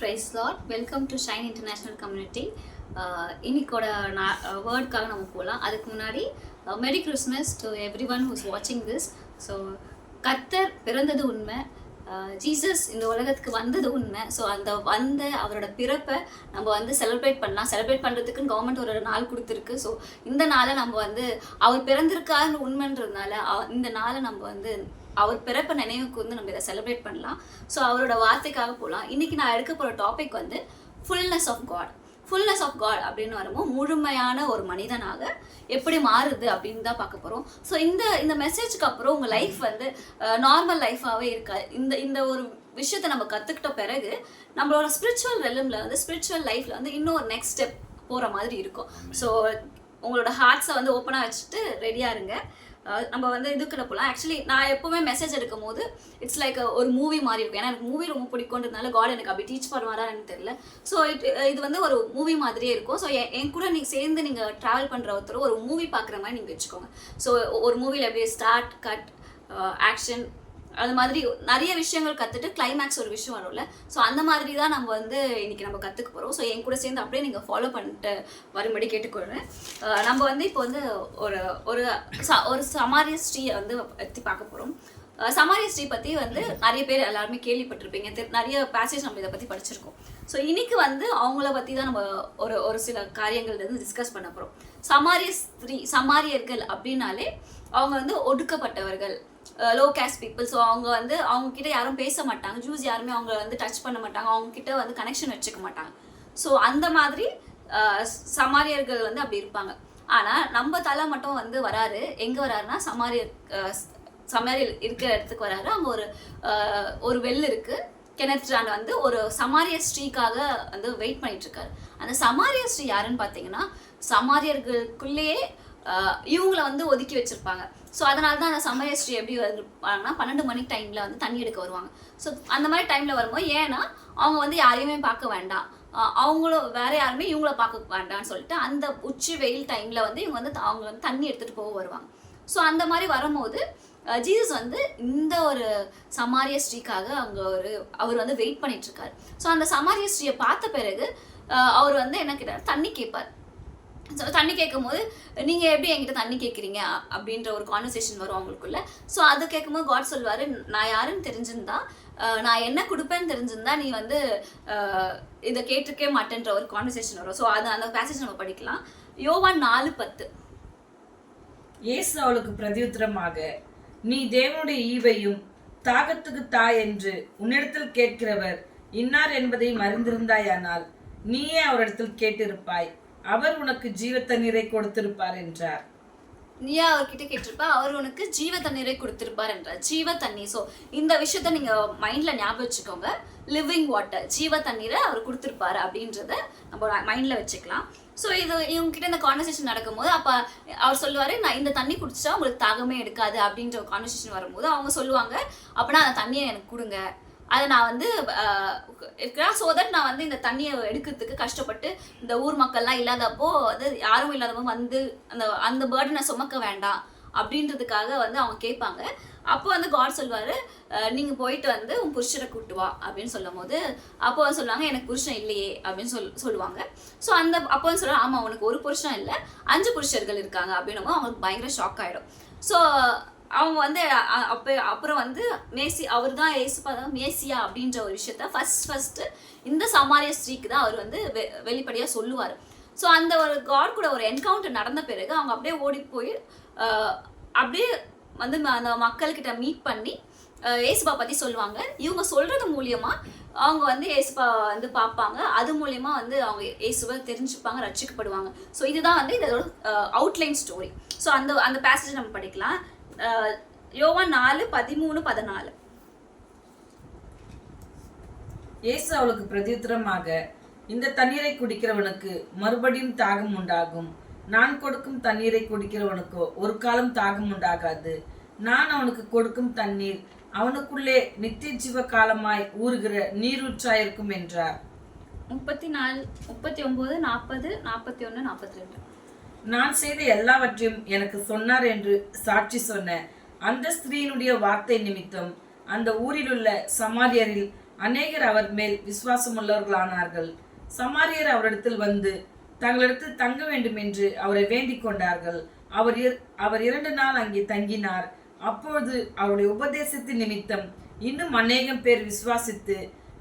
Price Lord. Welcome to Shine International Community. இன்னைக்கோட வேர்டுக்காக நம்ம போகலாம். அதுக்கு முன்னாடி merry Christmas to everyone who's வாட்சிங் திஸ். ஸோ கர்த்தர் பிறந்தது உண்மை, ஜீசஸ் இந்த உலகத்துக்கு வந்தது உண்மை. ஸோ அந்த அவரோட பிறப்பை நம்ம செலிப்ரேட் பண்ணலாம். செலிப்ரேட் பண்ணுறதுக்குன்னு கவர்மெண்ட் ஒரு நாள் கொடுத்துருக்கு. ஸோ இந்த நாளை நம்ம அவர் பிறந்திருக்காருன்னு உண்மைன்றதுனால இந்த நாளை நம்ம அவர் பிறப்ப நினைவுக்கு நம்ம இதை செலிப்ரேட் பண்ணலாம். ஸோ அவரோட வார்த்தைக்காக போகலாம். இன்னைக்கு நான் எடுக்க போகிற topic fullness of God. Fullness of God அப்படின்னு வரும்போது முழுமையான ஒரு மனிதனாக எப்படி மாறுது அப்படின்னு தான் பார்க்க போகிறோம். ஸோ இந்த மெசேஜ்க்கு அப்புறம் உங்கள் லைஃப் நார்மல் லைஃபாகவே இருக்காது. இந்த ஒரு விஷயத்தை நம்ம கற்றுக்கிட்ட பிறகு நம்மளோட ஸ்பிரிச்சுவல் ரெலமில் ஸ்பிரிச்சுவல் லைஃப்பில் இன்னும் ஒரு நெக்ஸ்ட் ஸ்டெப் போகிற மாதிரி இருக்கும். ஸோ உங்களோட ஹார்ட்ஸை ஓப்பனாக வச்சுட்டு ரெடியாக இருங்க. நம்ம இதுக்குள்ள போகலாம். ஆக்சுவலி நான் எப்போவுமே மெசேஜ் எடுக்கும் போது இட்ஸ் லைக் ஒரு மூவி மாதிரி இருக்கும். ஏன்னா எனக்கு மூவி ரொம்ப பிடிக்கும்ன்றதுனால காட் எனக்கு அப்படி டீச் பண்ணுவாரான்னு தெரியல. ஸோ இது ஒரு மூவி மாதிரியே இருக்கும். ஸோ என் கூட சேர்ந்து நீங்கள் ட்ராவல் பண்ணுற ஒருத்தர் ஒரு மூவி பார்க்குற மாதிரி நீங்கள் வச்சுக்கோங்க. ஸோ ஒரு மூவியில் எப்படி ஸ்டார்ட், கட், ஆக்ஷன், அது மாதிரி நிறைய விஷயங்கள் கற்றுட்டு கிளைமேக்ஸ் ஒரு விஷயம் வரும்ல. ஸோ அந்த மாதிரி தான் நம்ம இன்னைக்கு நம்ம கற்றுக்க போகிறோம். ஸோ என் கூட சேர்ந்து அப்படியே நீங்கள் ஃபாலோ பண்ணிட்டு வரும்படி கேட்டுக்கொள்கிறேன். நம்ம இப்போ ஒரு ஒரு ஒரு சமாரிய ஸ்ரீயை பற்றி பார்க்க போகிறோம். சமாரிய ஸ்ரீ பற்றி நிறைய பேர் எல்லாருமே கேள்விப்பட்டிருப்பீங்க. நிறைய பேசேஜ் நம்ம இதை பற்றி படிச்சிருக்கோம். ஸோ இன்னைக்கு அவங்கள பற்றி தான் நம்ம ஒரு சில காரியங்கள் டிஸ்கஸ் பண்ண போகிறோம். சமாரியர்கள் அப்படின்னாலே அவங்க ஒடுக்கப்பட்டவர்கள், லோ கேஸ்ட் பீப்புள். ஸோ அவங்க கிட்ட யாரும் பேச மாட்டாங்க. ஜூஸ் யாருமே அவங்க டச் பண்ண மாட்டாங்க. அவங்க கிட்ட கனெக்ஷன் வச்சுக்க மாட்டாங்க. ஸோ அந்த மாதிரி சமாரியர்கள் அப்படி இருப்பாங்க. ஆனால் நம்ம தலை மட்டும் வராரு. எங்கே வராருன்னா சமாரியர் இருக்கிற இடத்துக்கு வராரு. அங்கே ஒரு வெல் இருக்கு. கெனத்ரான் ஒரு சமாரிய ஸ்ரீக்காக வெயிட் பண்ணிட்டு இருக்காரு. அந்த சமாரிய ஸ்ரீ யாருன்னு பார்த்தீங்கன்னா சமாரியர்களுக்குள்ளேயே இவங்களை ஒதுக்கி வச்சிருப்பாங்க. ஸோ அதனால தான் அந்த சமாரிய ஸ்ரீ எப்படி வருவாங்கன்னா 12 மணி டைமில் தண்ணி எடுக்க வருவாங்க. ஸோ அந்த மாதிரி டைமில் வரும்போது ஏன்னா அவங்க யாரையுமே பார்க்க வேண்டாம், அவங்களும் வேற யாருமே இவங்கள பார்க்க வேண்டாம்னு சொல்லிட்டு அந்த உச்சி வெயில் டைமில் இவங்க அவங்க தண்ணி எடுத்துகிட்டு போக வருவாங்க. ஸோ அந்த மாதிரி வரும்போது ஜீசஸ் இந்த ஒரு சமாரிய ஸ்ரீக்காக அவர் வெயிட் பண்ணிட்டு இருக்காரு. ஸோ அந்த சமாரிய ஸ்ரீயை பார்த்த பிறகு அவர் என்ன கேட்டார், தண்ணி கேட்பார். ஸோ தண்ணி கேட்கும் போது நீங்கள் எப்படி என்கிட்ட தண்ணி கேட்குறீங்க அப்படின்ற ஒரு கான்வர்சேஷன் வரும் அவங்களுக்குள்ள. ஸோ அது கேட்கும்போது காட் சொல்வார், நான் யாருன்னு தெரிஞ்சிருந்தா, நான் என்ன கொடுப்பேன்னு தெரிஞ்சிருந்தா நீ இதை கேட்டிருக்கே மாட்டேன்ற ஒரு கான்வர்சேஷன் வரும். ஸோ அந்த பேசேஜ் நம்ம படிக்கலாம். யோவான் 4:10. இயேசு அவளுக்கு பிரதியுத்தரமாக, நீ தேவனுடைய ஈவையும் தாகத்துக்கு தாய் என்று உன்னிடத்தில் கேட்கிறவர் இன்னார் என்பதையும் அறிந்திருந்தாயானால் நீயே அவரிடத்தில் கேட்டிருப்பாய், அவர் உனக்கு ஜீவ தண்ணீரை கொடுத்திருப்பார் என்றார். நீயே அவர்கிட்ட கேட்டிருப்பா, அவர் உனக்கு ஜீவ தண்ணீரை கொடுத்திருப்பார் என்றார். ஜீவ தண்ணி. ஸோ இந்த விஷயத்த நீங்க மைண்ட்ல ஞாபகம் வச்சுக்கோங்க. லிவிங் வாட்டர், ஜீவ தண்ணீரை அவர் கொடுத்திருப்பாரு அப்படின்றத நம்ம மைண்ட்ல வச்சுக்கலாம். ஸோ இவங்க கிட்ட இந்த கான்வர்சேஷன் நடக்கும்போது அப்ப அவர் சொல்லுவாரு, நான் இந்த தண்ணி குடிச்சா உங்களுக்கு தாகமே எடுக்காது அப்படின்ற ஒரு கான்வர்சேஷன் வரும்போது அவங்க சொல்லுவாங்க, அப்படின்னா அந்த தண்ணியை எனக்கு கொடுங்க, அதை நான் இருக்கிறேன். ஸோ தட் நான் இந்த தண்ணியை எடுக்கிறதுக்கு கஷ்டப்பட்டு இந்த ஊர் மக்கள்லாம் இல்லாதப்போ யாரும் இல்லாதப்போ அந்த பேர்டனை சுமக்க வேண்டாம் அப்படின்றதுக்காக அவங்க கேட்பாங்க. அப்போ காட் சொல்வார், நீங்கள் போயிட்டு உன் புருஷரை கூட்டு வா அப்படின்னு சொல்லும் போது அப்போ சொல்லுவாங்க, எனக்கு புருஷன் இல்லையே அப்படின்னு சொல்லுவாங்க. ஸோ அப்போ சொல்லுவாங்க, ஆமாம் உனக்கு ஒரு புருஷன் இல்லை 5 புருஷர்கள் இருக்காங்க அப்படின்னும் அவங்களுக்கு பயங்கர ஷாக் ஆகிடும். ஸோ அவங்க அப்புறம் அவர் தான் ஏசுப்பா தான் மேசியா அப்படின்ற ஒரு விஷயத்த ஃபர்ஸ்ட் இந்த சமாரிய ஸ்ரீக்கு தான் அவர் வெளிப்படையாக சொல்லுவார். ஸோ அந்த ஒரு காட் கூட ஒரு என்கவுண்டர் நடந்த பிறகு அவங்க அப்படியே ஓடி போய் அப்படியே அந்த மக்கள்கிட்ட மீட் பண்ணி ஏசுப்பா பற்றி சொல்லுவாங்க. இவங்க சொல்கிறது மூலியமா அவங்க ஏசுப்பா பார்ப்பாங்க. அது மூலியமா அவங்க ஏசுவை தெரிஞ்சுப்பாங்க, ரட்சிக்கப்படுவாங்க. ஸோ இதுதான் இதோட அவுட்லைன் ஸ்டோரி. ஸோ அந்த பேசேஜ் நம்ம படிக்கலாம். யோவான் 4:13-14. இயேசு அவளுக்கு பிரதியுத்தரமாக, இந்த தண்ணீரை குடிக்கிறவனுக்கு மறுபடியும் தாகம் உண்டாகும். நான் கொடுக்கும் தண்ணீரை குடிக்கிறவனுக்கோ ஒரு காலம் தாகம் உண்டாகாது. நான் அவனுக்கு கொடுக்கும் தண்ணீர் அவனுக்குள்ளே நித்திய ஜீவ காலமாய் ஊறுகிற நீரூற்றாயிருக்கும் என்றார். 34, 39, 40, 41, 42. நான் செய்த எல்லாவற்றையும் எனக்கு சொன்னார் என்று சாட்சி சொன்ன அந்த ஸ்திரீனுடைய வார்த்தை நிமித்தம் அந்த ஊரில் உள்ள சமாரியரில் அநேகர் அவர் மேல் விசுவாசமுள்ளவர்களானார்கள். சமாரியர் அவரிடத்தில் வந்து தங்களிடத்தில் தங்க வேண்டும் என்று அவரை வேண்டிக் கொண்டார்கள். அவர் 2 நாள் அங்கே தங்கினார். அப்பொழுது அவருடைய உபதேசத்தின் நிமித்தம் இன்னும் அநேகம் பேர் விசுவாசித்து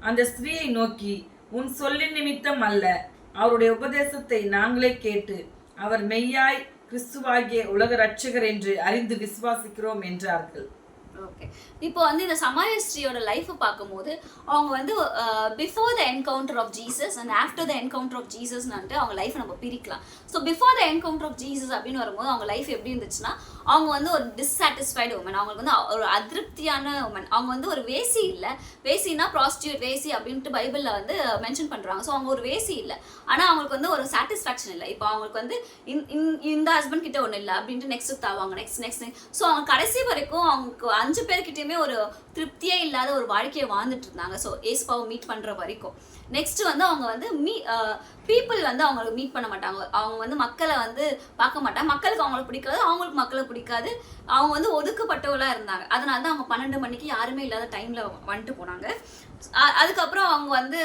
அந்த ஸ்திரீயை நோக்கி, உன் சொல்லின் நிமித்தம் அல்ல, அவருடைய உபதேசத்தை நாங்களே கேட்டு அவர் மெய்யாய் கிறிஸ்துவாகிய உலக ரட்சகர் என்று அறிந்து விசுவாசிக்கிறோம் என்றார்கள். ஓகே, இப்போ வந்து இந்த சமாரிய ஸ்திரீயோட லைஃப் பார்க்கும்போது அவங்க வந்து before the encounter of Jesus and after the encounter of ஜீசஸ்ன்ட்டு அவங்க லைஃப் நம்ம பிரிக்கலாம். So before the encounter of Jesus அப்படின்னு வரும்போது அவங்க லைஃப் எப்படி இருந்துச்சுன்னா, அவங்க வந்து ஒரு டிஸ்சாட்டிஸ்ஃபைடு உமன், அவங்களுக்கு வந்து ஒரு அதிருப்தியான உமன். அவங்க வந்து ஒரு வேசி இல்லை, வேசினா ப்ராஸ்டியூட், வேசி அப்படின்ட்டு பைபிளில் வந்து மென்ஷன் பண்ணுறாங்க. ஸோ அவங்க ஒரு வேசி இல்லை, ஆனால் அவங்களுக்கு வந்து ஒரு சாட்டிஸ்ஃபேக்ஷன் இல்லை. இப்போ அவங்களுக்கு வந்து இந்த ஹஸ்பண்ட் கிட்ட ஒன்றும் இல்லை அப்படின்ட்டு நெக்ஸ்ட் தாவாங்க, நெக்ஸ்ட். ஸோ அவங்க கடைசி வரைக்கும் அவங்க 5 பேர்கிட்டயுமே ஒரு திருப்தியே இல்லாத ஒரு வாழ்க்கையை வாழ்ந்துட்டு இருந்தாங்க. ஸோ ஏசுப்பாவை மீட் பண்ற வரைக்கும். நெக்ஸ்ட் வந்து அவங்க வந்து பீப்புள் வந்து அவங்களுக்கு மீட் பண்ண மாட்டாங்க. அவங்க வந்து மக்களை வந்து பார்க்க மாட்டாங்க. மக்களுக்கு அவங்களுக்கு பிடிக்காது, அவங்களுக்கு மக்களை பிடிக்காது. அவங்க வந்து ஒதுக்கப்பட்டவளா இருந்தாங்க. அதனால தான் அவங்க 12 மணிக்கு யாருமே இல்லாத டைம்ல வந்துட்டு போனாங்க. அதுக்கப்புறம் அவங்க வந்து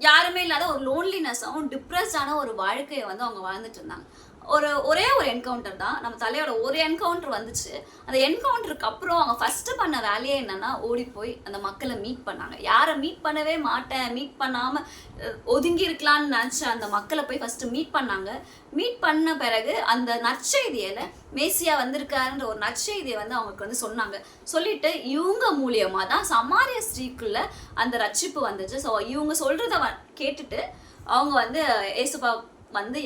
யாருமே இல்லாத ஒரு லோன்லினஸாகவும் டிப்ரெஸ்டான ஒரு வாழ்க்கையை வந்து அவங்க வாழ்ந்துட்டு இருந்தாங்க. ஒரே ஒரு என்கவுண்டர் தான், நம்ம தலையோட ஒரு என்கவுண்டர் வந்துச்சு. அந்த என்கவுண்டருக்கு அப்புறம் அவங்க ஃபர்ஸ்ட் பண்ண வேலையே என்னன்னா, ஓடி போய் அந்த மக்களை மீட் பண்ணாங்க. யாரை மீட் பண்ணவே மாட்டேன், மீட் பண்ணாம ஒதுங்கி இருக்கலாம்னு நினைச்ச அந்த மக்களை போய் ஃபர்ஸ்ட் மீட் பண்ணாங்க. மீட் பண்ண பிறகு அந்த நற்செய்தியில மேசியா வந்திருக்காருன்ற ஒரு நற்செய்தியை வந்து அவங்களுக்கு வந்து சொன்னாங்க. சொல்லிட்டு இவங்க மூலியமா தான் சமாரிய ஸ்திரீக்குள்ள அந்த ரட்சிப்பு வந்துச்சு. ஸோ இவங்க சொல்றத கேட்டுட்டு அவங்க வந்து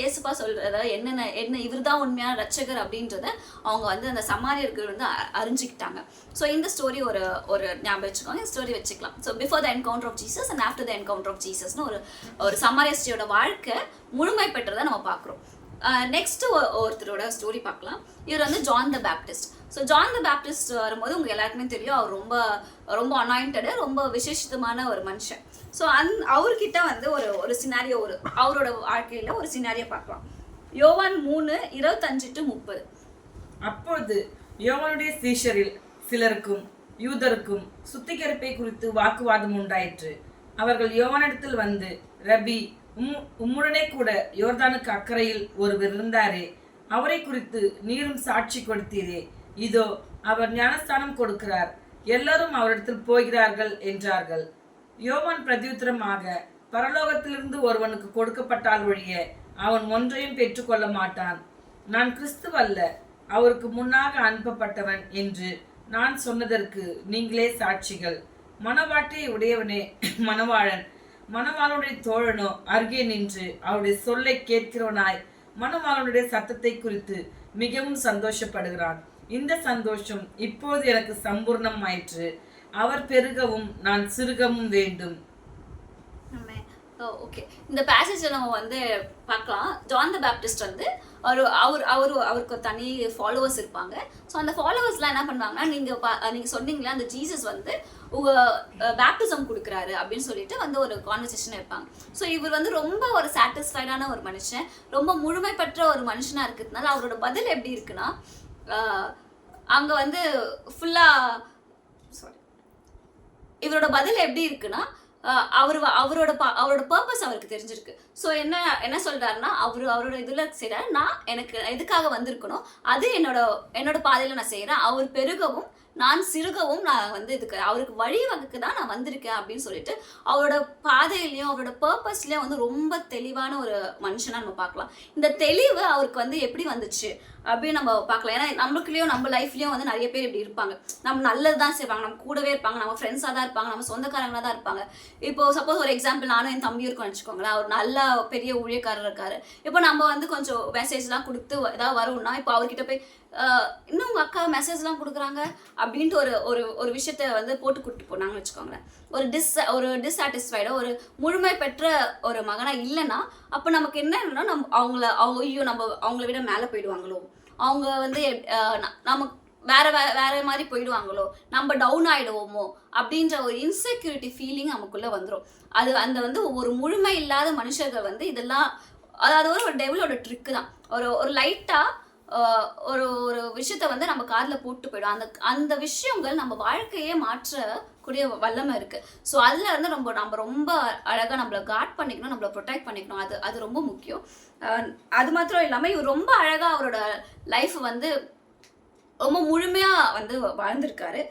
ஏசுப்பா சொல்றத என்ன இவர் தான் உண்மையான ரட்சகர் அப்படின்றத அவங்க வந்து அந்த சமாரியர்கள் வந்து அறிஞ்சிக்கிட்டாங்க. ஸோ இந்த ஸ்டோரி ஒரு ஞாபகம் வச்சுக்கோங்க, இந்த ஸ்டோரி வச்சுக்கலாம். So before the encounter of Jesus and after the encounter of ஜீசஸ்னு ஒரு சமாரிய ஸ்திரீயோட வாழ்க்கை முழுமை பெற்றதை நம்ம பார்க்குறோம். நெக்ஸ்ட் ஒருத்தரோட ஸ்டோரி பார்க்கலாம். இவர் வந்து ஜான் த பேப்டிஸ்ட். ஸோ ஜான் த பேப்டிஸ்ட் வரும்போது உங்க எல்லாருக்குமே தெரியும், அவர் ரொம்ப ரொம்ப அனாயிண்டடு, ரொம்ப விசேஷிதமான ஒரு மனுஷன். ஸோ அவர்கிட்ட வந்து ஒரு சினாரியோ, அவரோட வாழ்க்கையில ஒரு சினாரியோ பார்க்கலாம். யோவான் 3:25-30. அப்பொழுது யோவானுடைய சீஷரில் சிலருக்கும் யூதருக்கும் சுத்திகரிப்பை குறித்து வாக்குவாதம் உண்டாயிற்று. அவர்கள் யோவானிடத்தில் வந்து, ரபி, உம்முடனே கூட யோர்தானுக்கு அக்கறையில் ஒருவர் இருந்தாரே, அவரை குறித்து நீரும் சாட்சி கொடுத்தீரே, இதோ அவர் ஞானஸ்தானம் கொடுக்கிறார், எல்லாரும் அவரிடத்தில் போகிறார்கள் என்றார்கள். யோவான் பிரதியுத்தரமாக, பரலோகத்திலிருந்து ஒருவனுக்கு கொடுக்கப்பட்டால் ஒழிய அவன் ஒன்றையும் பெற்றுக்கொள்ள மாட்டான். நான் கிறிஸ்துவல்ல, அவருக்கு முன்னாக அனுப்பப்பட்டவன் என்று நான் சொன்னதற்கு நீங்களே சாட்சிகள். மணவாட்டியை உடையவனே மணவாளனுடைய தோழனோ அருகே நின்று அவருடைய சொல்லை கேட்கிறவனாய் மணவாளனுடைய சத்தத்தை குறித்து மிகவும் சந்தோஷப்படுகிறான். இந்த சந்தோஷம் இப்போது எனக்கு சம்பூர்ணம் ஆயிற்று. அவர் பெருகவும் நான் சிறுகவும் வேண்டும். ஓகே, இந்த பேசேஜை நம்ம வந்து பார்க்கலாம். ஜான் த பேப்டிஸ்ட் வந்து அவருக்கு தனி ஃபாலோவர்ஸ் இருப்பாங்க. ஸோ அந்த ஃபாலோவர்ஸ்லாம் என்ன பண்ணுவாங்கன்னா, நீங்கள் சொன்னீங்களே அந்த ஜீசஸ் வந்து பேப்டிசம் கொடுக்குறாரு அப்படின்னு சொல்லிட்டு வந்து ஒரு கான்வர்சேஷன் இருப்பாங்க. ஸோ இவர் வந்து ரொம்ப ஒரு சாட்டிஸ்ஃபைடான ஒரு மனுஷன், ரொம்ப முழுமை பெற்ற ஒரு மனுஷனாக இருக்கிறதுனால அவரோட பதில் எப்படி இருக்குன்னா, அங்கே வந்து இவரோட பதில் எப்படி இருக்குன்னா, அவரோட பர்பஸ் அவருக்கு தெரிஞ்சிருக்கு. ஸோ என்ன சொல்றாருன்னா, அவரோட இதுல செய்யறாரு, நான் எனக்கு எதுக்காக வந்திருக்கணும் அது என்னோட பாதையில நான் செய்யறேன், அவர் பெருகவும் நான் சிறுகவும் நான் வந்து இதுக்கு அவருக்கு வழிவகுக்கு தான் நான் வந்திருக்கேன் அப்படின்னு சொல்லிட்டு அவரோட பாதையிலையும் அவரோட பர்பஸ்லயும் வந்து ரொம்ப தெளிவான ஒரு மனுஷனா நம்ம பார்க்கலாம். இந்த தெளிவு அவருக்கு வந்து எப்படி வந்துச்சு அப்படின்னு நம்ம பார்க்கலாம். ஏன்னா நம்மளுக்குள்ளேயும் நம்ம லைஃப்லயும் வந்து நிறைய பேர் இப்படி இருப்பாங்க. நம்ம நல்லது தான் செய்வாங்க, நம்ம கூடவே இருப்பாங்க, நம்ம ஃப்ரெண்ட்ஸாக தான் இருப்பாங்க, நம்ம சொந்தக்காரங்களாக தான் இருப்பாங்க. இப்போ சப்போஸ் ஒரு எக்ஸாம்பிள் நானும் என் தம்பி இருக்கோம்னு வச்சுக்கோங்களேன், அவர் நல்ல பெரிய ஊழியக்காரர் இருக்காரு. இப்போ நம்ம வந்து கொஞ்சம் மெசேஜ்லாம் கொடுத்து ஏதாவது வரும்னா, இப்போ அவர்கிட்ட போய் இன்னும் உங்கள் அக்கா மெசேஜ்லாம் கொடுக்குறாங்க அப்படின்ட்டு ஒரு விஷயத்த வந்து போட்டு கூப்பிட்டு போனாங்கன்னு வச்சுக்கோங்களேன். ஒரு டிஸ்சாட்டிஸ்ஃபைடோ ஒரு முழுமை பெற்ற ஒரு மகனாக இல்லைன்னா அப்போ நமக்கு என்னன்னா, நம்ம அவங்கள விட மேலே போயிடுவாங்களோ, அவங்க வந்து நமக்கு வேற மாதிரி போயிடுவாங்களோ, நம்ம டவுன் ஆகிடுவோமோ அப்படின்ற ஒரு இன்செக்யூரிட்டி ஃபீலிங் நமக்குள்ளே வந்துடும். அந்த வந்து ஒரு முழுமை இல்லாத மனுஷர்கள் வந்து இதெல்லாம், அதாவது ஒரு டெவிலோட ட்ரிக்கு தான். ஒரு லைட்டாக ஒரு விஷயத்த வந்து நம்ம காதில் போட்டு போயிடும். அந்த விஷயங்கள் நம்ம வாழ்க்கையே மாற்ற கூடிய வல்லமை இருக்கு. ஸோ அதுல இருந்து நம்ம ரொம்ப அழகா நம்மள காட் பண்ணிக்கணும், நம்மள ப்ரொடெக்ட் பண்ணிக்கணும். அது ரொம்ப முக்கியம். அது மாத்திரம் இல்லாம இவர் ரொம்ப அழகா அவரோட லைஃப் வந்து ரொம்ப முழுமையா வந்து வாழ்ந்திருக்காரு.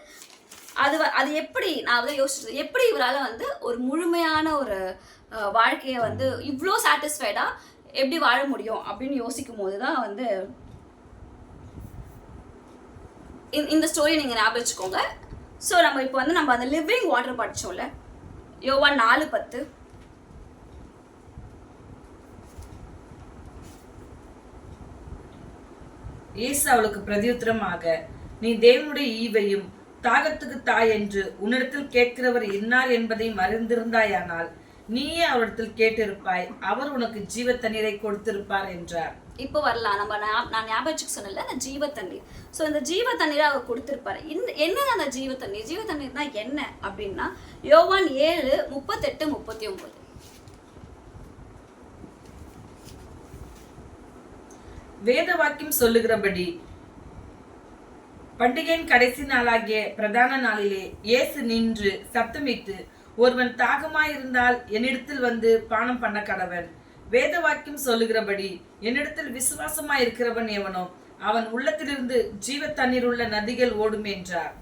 அது எப்படி நான் வந்து யோசிச்சது, எப்படி இவரால் வந்து ஒரு முழுமையான ஒரு வாழ்க்கையை வந்து இவ்வளோ சாட்டிஸ்ஃபைடா எப்படி வாழ முடியும் அப்படின்னு யோசிக்கும் போது தான் வந்து இந்த ஸ்டோரி நீங்கள் ஞாபகம் வச்சுக்கோங்க. ஸோ நம்ம இப்போ வந்து நம்ம அந்த லிவிங் வாட்டர் படித்தோம்ல, யோவான் 4:10. இயேசு அவளுக்கு பிரதியுத்தரமாக, நீ தேவனுடைய ஈவையும் தாகத்துக்கு தாய் என்று உன்னிடத்தில் கேட்கிறவர் இன்னார் என்பதையும் அறிந்திருந்தாயானால் நீயே அவரிடத்தில் கேட்டிருப்பாய், அவர் உனக்கு ஜீவ தண்ணீரை கொடுத்திருப்பார் என்றார். இப்போ வரலாம் நான் ஞாபகம் சொன்னல அந்த ஜீவ தண்ணீர். ஸோ இந்த ஜீவ தண்ணீரை அவர் கொடுத்திருப்பாரு. என்ன அந்த ஜீவ தண்ணீர்? ஜீவ தண்ணீர்னா என்ன அப்படின்னா யோவான் 7:38-39. வேத வாக்கியம் சொல்லுகிறபடி பண்டிகையின் கடைசி நாளாகிய பிரதான நாளிலே இயேசு நின்று சத்தமிட்டு, ஒருவன் தாகமாயிருந்தால் என்னிடத்தில் வந்து பானம் பண்ண கடவன். வேத வாக்கியம் சொல்லுகிறபடி என்னிடத்தில் விசுவாசமாய் இருக்கிறவன் எவனோ அவன் உள்ளத்திலிருந்து ஜீவ தண்ணீர் உள்ள நதிகள் ஓடும் என்றார்.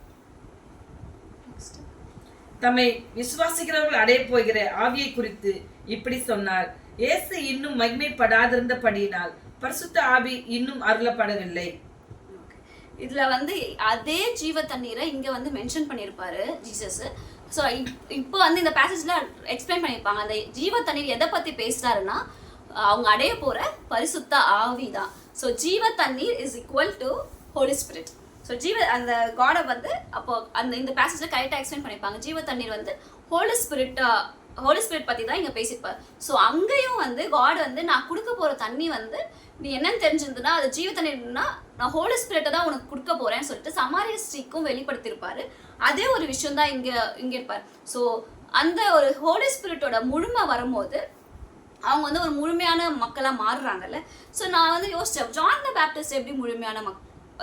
தம்மை விசுவாசிக்கிறவர்கள் அடைய போகிற ஆவியை குறித்து இப்படி சொன்னார். இயேசு இன்னும் மகிமைப்படாதிருந்தபடியினால் பரிசுத்த ஆவி இன்னும் அருளப்படவில்லை. இதுல வந்து அதே ஜீவ தண்ணீரை இங்க வந்து மென்ஷன் பண்ணியிருப்பாரு ஜீசஸ். ஸோ இப்போ வந்து இந்த பேசேஜ்ல எக்ஸ்பிளைன் பண்ணியிருப்பாங்க. அந்த ஜீவ தண்ணீர் எதை பத்தி பேசுறாருன்னா அவங்க அடைய போற பரிசுத்த ஆவி தான். ஸோ ஜீவ தண்ணீர் is equal to Holy Spirit. So அந்த காடை வந்து அப்போ இந்த பேசேஜ்ல கரெக்டாக எக்ஸ்பிளைன் பண்ணியிருப்பாங்க. ஜீவ தண்ணீர் வந்து ஹோலி ஸ்பிரிட் பத்தி தான் இங்க பேசியிருப்பாரு. ஸோ அங்கேயும் வந்து காட் வந்து நான் கொடுக்க போற தண்ணி வந்து நீ என்னன்னு தெரிஞ்சிருந்ததுன்னா அது ஜீவ தண்ணீர்னா நான் ஹோலி ஸ்பிரிட்டை தான் உனக்கு கொடுக்க போறேன்னு சொல்லிட்டு சமாரிய ஸ்ரீக்கும் வெளிப்படுத்தியிருப்பாரு. அதே ஒரு விஷயம் தான் இங்க இருப்பார். ஸோ அந்த ஒரு ஹோலி ஸ்பிரிட்டோட முழுமை வரும்போது அவங்க வந்து ஒரு முழுமையான மக்களாக மாறுறாங்கல்ல. ஸோ நான் வந்து யோசிச்சேன், ஜான் த பேப்டிஸ்ட் எப்படி முழுமையான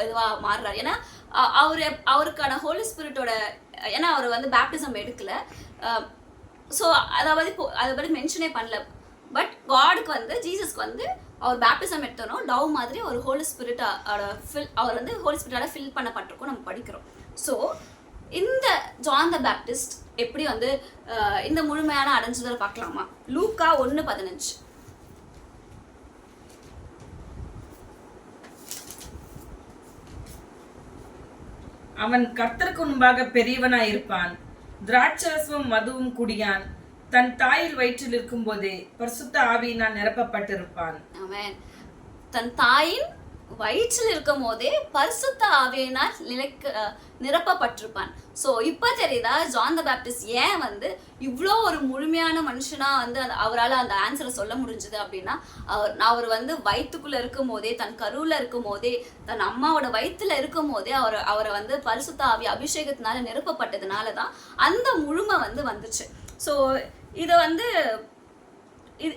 இதுவாக மாறுறாரு. ஏன்னா அவருக்கான ஹோலி ஸ்பிரிட்டோட, ஏன்னா அவர் வந்து பேப்டிசம் எடுக்கல. ஸோ அதை பற்றி மென்ஷனே பண்ணல. பட் காடுக்கு வந்து ஜீசஸ்க்கு வந்து அவர் பேப்டிசம் எடுத்தோம் டவ் மாதிரி ஒரு ஹோலி ஸ்பிரிட் அவர் வந்து ஹோலி ஸ்பிரிட்டால ஃபில் பண்ணப்பட்டிருக்கும் நம்ம படிக்கிறோம். ஸோ இந்த ஜான் த பேப்டிஸ்ட் எப்படி வந்து இந்த முழுமையான அடைஞ்சதை பார்க்கலாமா? லூக்கா 1:15. அவன் கர்த்தருக்கு முன்பாக பெரியவனாய் இருப்பான், திராட்சரசமும் மதுவும் குடியான், தன் தாயில் வயிற்றில் இருக்கும் போதே பரிசுத்த ஆவியினால் நிரப்பப்பட்டிருப்பான். ஆமென். தன் தாயின் வயிற்றில் இருக்கும் போதே பரிசுத்த ஆவியினால் நிரப்பப்பட்டிருப்பான். ஸோ இப்போ தெரியுதா ஜான் த பேப்டிஸ்ட் ஏன் வந்து இவ்வளோ ஒரு முழுமையான மனுஷனா வந்து அவரால் அந்த ஆன்சரை சொல்ல முடிஞ்சது அப்படின்னா அவர் வந்து வயிற்றுக்குள்ள இருக்கும் போதே, தன் கருவில் இருக்கும் போதே, தன் அம்மாவோட வயிற்றுல இருக்கும் போதே அவரை வந்து பரிசுத்த ஆவி அபிஷேகத்தினால நிரப்பப்பட்டதுனால தான் அந்த முழுமை வந்து வந்துச்சு. ஸோ இதை வந்து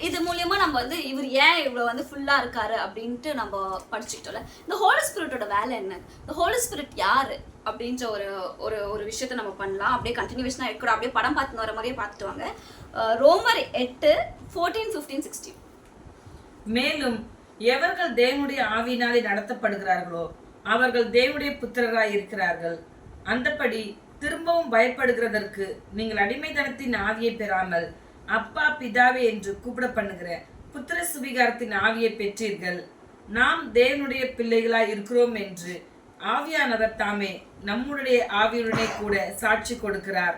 இது மூலியமா நம்ம வந்து இவர் ஏன் இவ்வளோ வந்து ஃபுல்லா இருக்காரு அப்படின்ட்டு நம்ம படிச்சுக்கிட்டோம்ல. இந்த ஹோலி ஸ்பிரிட்டோட வேலை என்ன, இந்த ஹோலி ஸ்பிரிட் யாரு அப்படின்ற ஒரு ஒரு விஷயத்த நம்ம பண்ணலாம். அப்படியே கண்டினியூஷனா இருக்கக்கூடாது, அப்படியே படம் பார்த்துன்னு வர மாதிரியே பார்த்துட்டு வாங்க. ரோமர் 8:14-15-16. மேலும் எவர்கள் தேவனுடைய ஆவியினாலே நடத்தப்படுகிறார்களோ அவர்கள் தேவனுடைய புத்திரராய் இருக்கிறார்கள். அந்தபடி திரும்பவும் பயப்படுகிறதற்கு நீங்கள் அடிமைத்தனத்தின் ஆவியை பெறாமல் அப்பா பிதாவே என்று கூப்பிட பண்ணுகிற புத்திர சுவிகாரத்தின் ஆவியை பெற்றீர்கள். நாம் தேவனுடைய பிள்ளைகளாய் இருக்கிறோம் என்று ஆவியானவர் தாமே நம்முடைய ஆவியுடனே கூட சாட்சி கொடுக்கிறார்.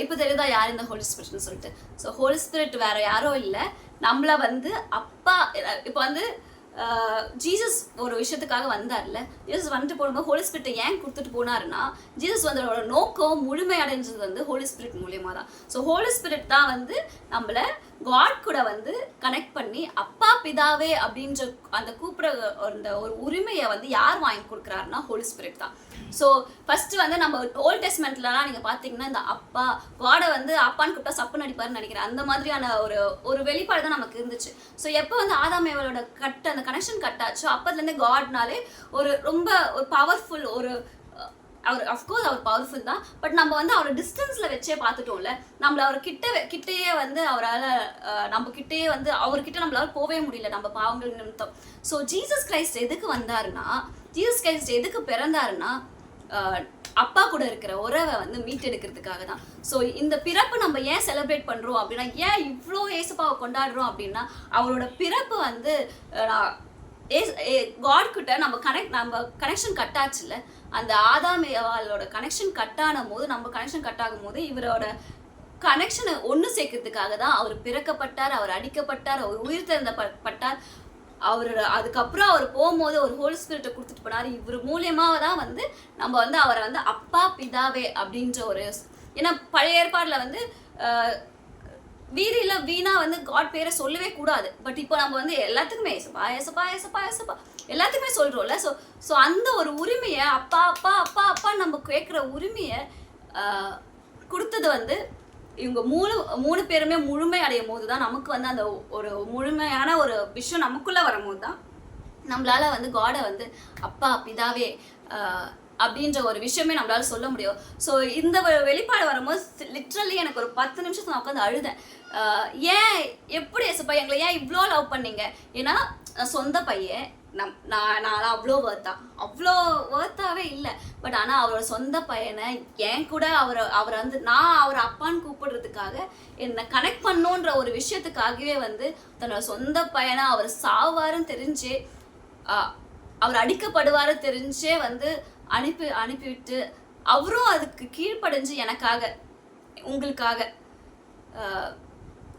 இப்போ தெரியுதா யார் இந்த ஹோலி ஸ்பிரிட்னு சொல்லிட்டு. ஸோ ஹோலி ஸ்பிரிட் வேற யாரோ இல்லை, நம்மள வந்து அப்பா. இப்போ வந்து ஜீசஸ் ஒரு விஷயத்துக்காக வந்தார்ல, ஜீசஸ் வந்துட்டு போகும்போது ஹோலி ஸ்பிரிட்டை ஏன் கொடுத்துட்டு போனாருன்னா ஜீசஸ் வந்து அவரோட நோக்கம் முழுமை அடைஞ்சது வந்து ஹோலி ஸ்பிரிட் மூலியமா தான். ஸோ ஹோலி ஸ்பிரிட் தான் வந்து நம்மள காட் கூட வந்து கனெக்ட் பண்ணி அப்பா பிதாவே அப்படின்ற அந்த கூப்பிட அந்த ஒரு உரிமையை வந்து யார் வாங்கி கொடுக்குறாருன்னா ஹோலி ஸ்பிரிட் தான். ஸோ ஃபர்ஸ்ட் வந்து நம்ம ஓல்ட் டெஸ்ட்மெண்ட்லாம் நீங்கள் பார்த்தீங்கன்னா இந்த அப்பா காடை வந்து அப்பான்னு கூப்பிட்டா சப்பு நடிப்பாருன்னு நினைக்கிறேன். அந்த மாதிரியான ஒரு வெளிப்பாடு தான் நமக்கு இருந்துச்சு. ஸோ எப்போ வந்து ஆதாம் ஏவாளோட அந்த கனெக்ஷன் கட் ஆச்சோ அப்போதுலேருந்து காட்னாலே ரொம்ப ஒரு பவர்ஃபுல் அவர் அஃப்கோர்ஸ் அவர் பவர்ஃபுல் தான், பட் நம்ம வந்து அவரை டிஸ்டன்ஸில் வச்சே பார்த்துட்டோம்ல. நம்மள அவர் கிட்டேயே வந்து அவரால் நம்ம கிட்டேயே வந்து அவர்கிட்ட நம்மளால போகவே முடியல நம்ம பாவங்கள் நிமித்தம். ஸோ ஜீசஸ் கிரைஸ்ட் எதுக்கு வந்தாருன்னா, ஜீசஸ் கிரைஸ்ட் எதுக்கு பிறந்தாருன்னா அப்பா கூட இருக்கிற உறவை வந்து மீட்டெடுக்கிறதுக்காக தான். ஸோ இந்த பிறப்பு நம்ம ஏன் செலிப்ரேட் பண்ணுறோம் அப்படின்னா, ஏன் இவ்வளோ ஏசப்பாவை கொண்டாடுறோம் அப்படின்னா, அவரோட பிறப்பு வந்து காட் கிட்ட நம்ம கனெக்ஷன் கட்டாச்சுல. அந்த ஆதாம் ஏவாளோட கனெக்ஷன் கட்டான போது, நம்ம கனெக்ஷன் கட்டாகும் போது இவரோட கனெக்ஷனை ஒன்று சேர்க்கறதுக்காக தான் அவர் பிறக்கப்பட்டார், அவர் அடிக்கப்பட்டார், அவர் உயிர் தெழுந்தப்பட்டார். அதுக்கப்புறம் அவர் போகும்போது ஒரு ஹோலி ஸ்பிரிட்டை கொடுத்துட்டு போனார். இவர் மூலியமாக தான் வந்து நம்ம வந்து அவரை வந்து அப்பா பிதாவே அப்படின்ற ஒரு, ஏன்னா பழைய ஏற்பாடில் வந்து வீணா வந்து காட் பேரை சொல்லவே கூடாது. பட் இப்போ நம்ம வந்து எல்லாத்துக்குமே ஏசப்பா ஏசப்பா ஏசப்பா ஏசப்பா எல்லாத்துக்குமே சொல்கிறோம்ல. ஸோ அந்த ஒரு உரிமையை அப்பா அப்பா அப்பா அப்பா நம்ம கேட்குற உரிமையை கொடுத்தது வந்து இவங்க மூணு பேருமே முழுமை அடையும் போது தான் நமக்கு வந்து அந்த ஒரு முழுமையான ஒரு விஷயம் நமக்குள்ளே வரும்போது தான் நம்மளால வந்து காடை வந்து அப்பா பிதாவே அப்படின்ற ஒரு விஷயமே நம்மளால சொல்ல முடியும். ஸோ இந்த வெளிப்பாடு வரும்போது லிட்ரலி எனக்கு ஒரு 10 நிமிஷம் நான் உட்காந்து அழுதேன். ஏன் எப்படி ஏசப்பா எங்களை ஏன் இவ்வளோ லவ் பண்ணீங்க? ஏன்னா சொந்த பையன், நான் அவ்வளோ ஒர்த்தாவே இல்லை. பட் ஆனால் அவரோட சொந்த பையனை என் கூட அவரை வந்து நான் அவரை அப்பான்னு கூப்பிடுறதுக்காக என்னை கனெக்ட் பண்ணோன்ற ஒரு விஷயத்துக்காகவே வந்து தன்னோட சொந்த பையனை அவர் சாவாருன்னு தெரிஞ்சே, அவர் அடிக்கப்படுவாரு தெரிஞ்சே வந்து அனுப்பிவிட்டு அவரும் அதுக்கு கீழ்ப்படைஞ்சு எனக்காக உங்களுக்காக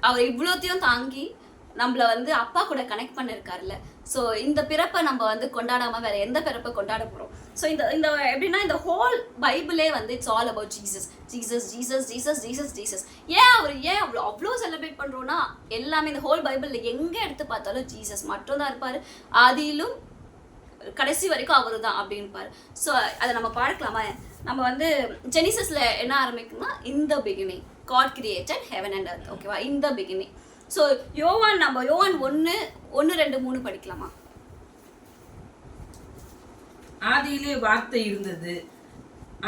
அவர் இவ்வளோத்தையும் தாங்கி நம்மளை வந்து அப்பா கூட கனெக்ட் பண்ணியிருக்காருல்ல. ஸோ இந்த பிறப்பை நம்ம வந்து கொண்டாடாமல் வேற எந்த பிறப்பை கொண்டாட போகிறோம்? ஸோ இந்த எப்படின்னா இந்த ஹோல் பைபிளே வந்து it's all about Jesus Jesus Jesus Jesus Jesus Jesus. ஏன் அவ்வளோ செலிப்ரேட் பண்ணுறோன்னா, எல்லாமே இந்த ஹோல் பைபிளில் எங்கே எடுத்து பார்த்தாலும் ஜீசஸ் மட்டும் தான் இருப்பார். ஆதியிலும் கடைசி வரைக்கும் அவரு தான் அப்படின்பாரு. ஸோ அதை நம்ம பார்க்கலாமா? நம்ம வந்து ஜெனிசஸில் என்ன ஆரம்பிக்கும்னா, in the beginning God created heaven and earth. ஓகேவா? In the beginning. ஸோ யோவான் 1:1-2-3 படிக்கலாமா? ஆதியிலே வார்த்தை இருந்தது,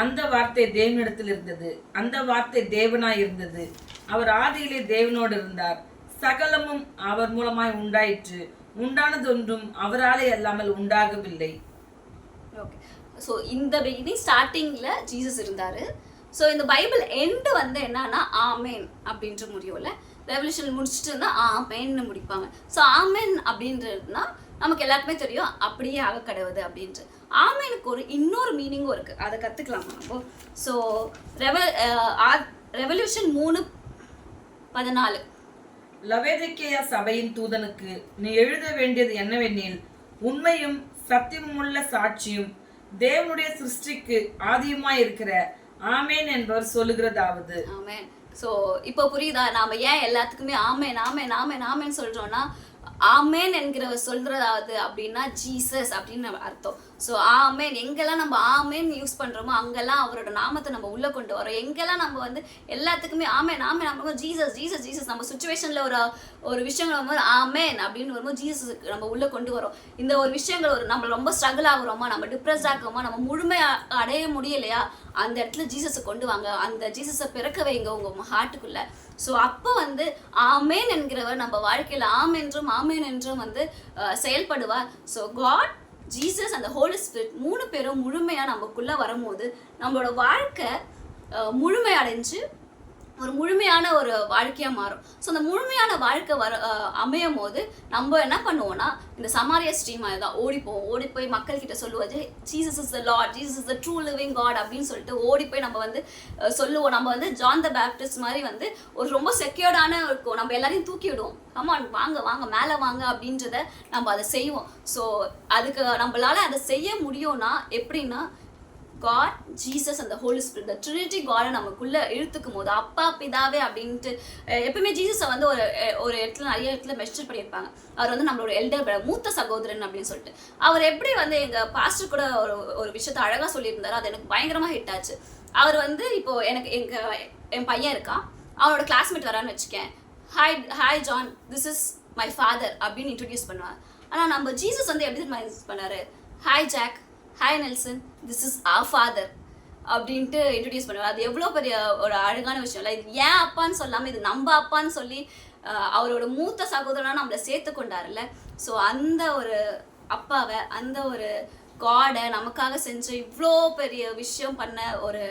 அந்த வார்த்தை தேவனிடத்தில் இருந்தது, அந்த வார்த்தை தேவனாய் இருந்தது, அவர் ஆதியிலே தேவனோடு இருந்தார், சகலமும் அவர் மூலமாய் உண்டாயிற்று, உண்டானதொன்றும் அவராலே அல்லாமல் உண்டாகவில்லை. ஓகே. ஸோ இந்த பிகினிங் ஸ்டார்டிங்கில் ஜீசஸ் இருந்தார். ஸோ இந்த பைபிள் எண்டு வந்து என்னன்னா ஆமேன் அப்படின்ற முடியும்ல. ரெவல்யூஷன் முடிச்சுட்டு இருந்தால் ஆமேன்னு முடிப்பாங்க. ஸோ ஆமேன் அப்படின்றதுனா நமக்கு எல்லாருக்குமே தெரியும், அப்படியே ஆக கடவுது அப்படின்ட்டு. ஆமேனுக்கு ஒரு இன்னொரு மீனிங்கும் இருக்குது, அதை கற்றுக்கலாமா நம்ம? ஸோ ரெவல்யூஷன் 3:14 லவோதிக்கேயா சபையின் தூதனுக்கு நீ எழுத வேண்டியது என்னவெனில், உண்மையும் சத்தியமுள்ள சாட்சியும் தேவனுடைய சிருஷ்டிக்கு ஆதியுமாய் இருக்கிற ஆமேன் என்பவர் சொல்லுகிறதாவது. ஆமேன். ஸோ இப்போ புரியுதா நாம ஏன் எல்லாத்துக்குமே ஆமேன் ஆமேன் ஆமேன் ஆமேன்னு சொல்றோம்னா, ஆமேன் என்கிறவர் சொல்றதாவது அப்படின்னா ஜீசஸ் அப்படின்னு அர்த்தம். ஸோ ஆமேன், எங்கெல்லாம் நம்ம ஆமேன் யூஸ் பண்றோமோ அங்கெல்லாம் அவரோட நாமத்தை நம்ம உள்ள கொண்டு வரோம். எங்கெல்லாம் நம்ம வந்து எல்லாத்துக்குமே ஆமேன் ஆமேன் நம்ம ஜீசஸ் ஜீசஸ் ஜீசஸ், நம்ம சுச்சுவேஷன்ல ஒரு விஷயங்கள் வரும்போது ஆமேன் அப்படின்னு வரும்போது ஜீசஸ் நம்ம உள்ள கொண்டு வரோம். இந்த ஒரு விஷயங்கள் நம்ம ரொம்ப ஸ்ட்ரகிள் ஆகுறோமா, நம்ம டிப்ரெஸ்ட் ஆகுறோமா, நம்ம முழுமை அடைய முடியலையா, அந்த இடத்துல ஜீசஸை கொண்டு வாங்க, அந்த ஜீசஸை பிறக்க வைங்க உங்க ஹார்ட்டுக்குள்ள. ஸோ அப்போ வந்து ஆமேன் என்கிறவர் நம்ம வாழ்க்கையில் ஆமேன் என்றும் வந்து செயல்படுவார். ஸோ காட், ஜீசஸ் அந்த ஹோலி ஸ்பிரிட் 3 பேரும் முழுமையாக நமக்குள்ளே வரும்போது நம்மளோட வாழ்க்கை முழுமை அடைஞ்சு ஒரு முழுமையான ஒரு வாழ்க்கையாக மாறும். ஸோ அந்த முழுமையான வாழ்க்கை அமையும் போது நம்ம என்ன பண்ணுவோம்னா, இந்த சமாரியா ஸ்ட்ரீம் தான் ஓடி போய் மக்கள்கிட்ட சொல்லுவது Jesus is the Lord, Jesus is the true living God அப்படின்னு சொல்லிட்டு ஓடி போய் நம்ம வந்து சொல்லுவோம். நம்ம வந்து ஜான் த பேப்டிஸ்ட் மாதிரி வந்து ஒரு ரொம்ப செக்யூர்டான இருக்கும், நம்ம எல்லாரையும் தூக்கி விடுவோம், கமான் வாங்க வாங்க மேலே வாங்க அப்படின்றத நம்ம அதை செய்வோம். ஸோ அதுக்கு நம்மளால அதை செய்ய முடியும்னா எப்படின்னா, God, Jesus and the Holy Spirit, the Trinity God நமக்குள்ள இழுத்துக்கும் போது அப்பா பிதாவே அப்படின்ட்டு எப்பவுமே ஜீசஸை வந்து ஒரு இடத்துல நிறைய இடத்துல மென்ஷன் பண்ணியிருப்பாங்க. அவர் வந்து நம்மளோட எல்டர் மூத்த சகோதரன் அப்படின்னு சொல்லிட்டு. அவர் எப்படி வந்து எங்கள் பாஸ்டர் கூட ஒரு விஷயத்த அழகாக சொல்லியிருந்தாரு, அது எனக்கு பயங்கரமாக ஹிட் ஆச்சு. அவர் வந்து இப்போ எனக்கு என் பையன் இருக்கான், அவனோட கிளாஸ்மேட் வரான்னு வச்சுக்கேன், hi John, this is my father அப்படின்னு இன்ட்ரடியூஸ் பண்ணுவார். ஆனால் நம்ம ஜீசஸ் வந்து எப்படி இன்ட்ரடியூஸ் பண்ணாரு, hi Jack, hi Nelson, this is our father அப்படின்ட்டு இன்ட்ரடியூஸ் பண்ணுவார். அது எவ்வளோ பெரிய ஒரு அழகான விஷயம் இல்லை? இது ஏன் அப்பான்னு சொல்லாமல் இது நம்ம அப்பான்னு சொல்லி அவரோட மூத்த சகோதரனா நம்மளை சேர்த்து கொண்டாருல்ல. ஸோ அந்த ஒரு அப்பாவை, அந்த ஒரு காடை நமக்காக செஞ்ச இவ்வளோ பெரிய விஷயம் பண்ண ஒரு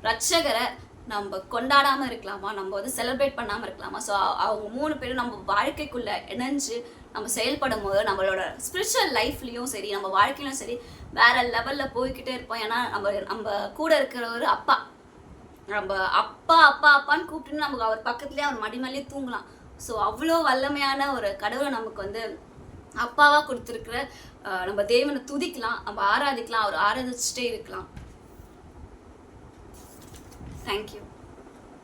ரட்சகரை நம்ம கொண்டாடாமல் இருக்கலாமா? நம்ம வந்து செலிப்ரேட் பண்ணாமல் இருக்கலாமா? ஸோ அவங்க 3 பேரும் நம்ம வாழ்க்கைக்குள்ளே இணைஞ்சு நம்ம செயல்படும் போது நம்மளோட ஸ்பிரிச்சுவல் லைஃப்லேயும் சரி, நம்ம வாழ்க்கையிலும் சரி, வேற லெவலில் போய்கிட்டே இருப்போம். ஏன்னா நம்ம கூட இருக்கிற ஒரு அப்பா, நம்ம அப்பா அப்பா அப்பான்னு கூப்பிட்டுன்னு நமக்கு அவர் பக்கத்துலேயே அவர் மடி மேலேயே தூங்கலாம். ஸோ அவ்வளோ வல்லமையான ஒரு கடவுளை நமக்கு வந்து அப்பாவாக கொடுத்துருக்குற நம்ம தேவனை துதிக்கலாம், நம்ம ஆராதிக்கலாம், அவர் ஆராதிச்சுட்டே இருக்கலாம். தேங்க்யூ.